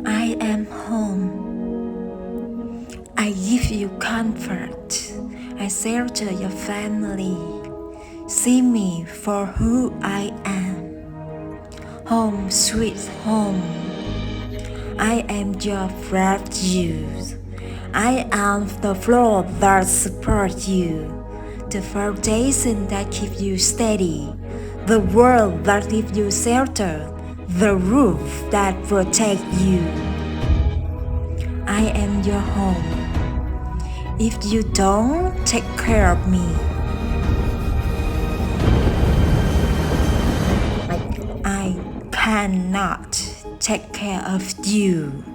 I am home. I give you comfort. I shelter your family. See me for who I am. Home, sweet home. I am your refuge. I am the floor that supports you, the foundation that keeps you steady, the world that gives you shelter, the roof that protects you. I am your home. If you don't take care of me, I cannot take care of you.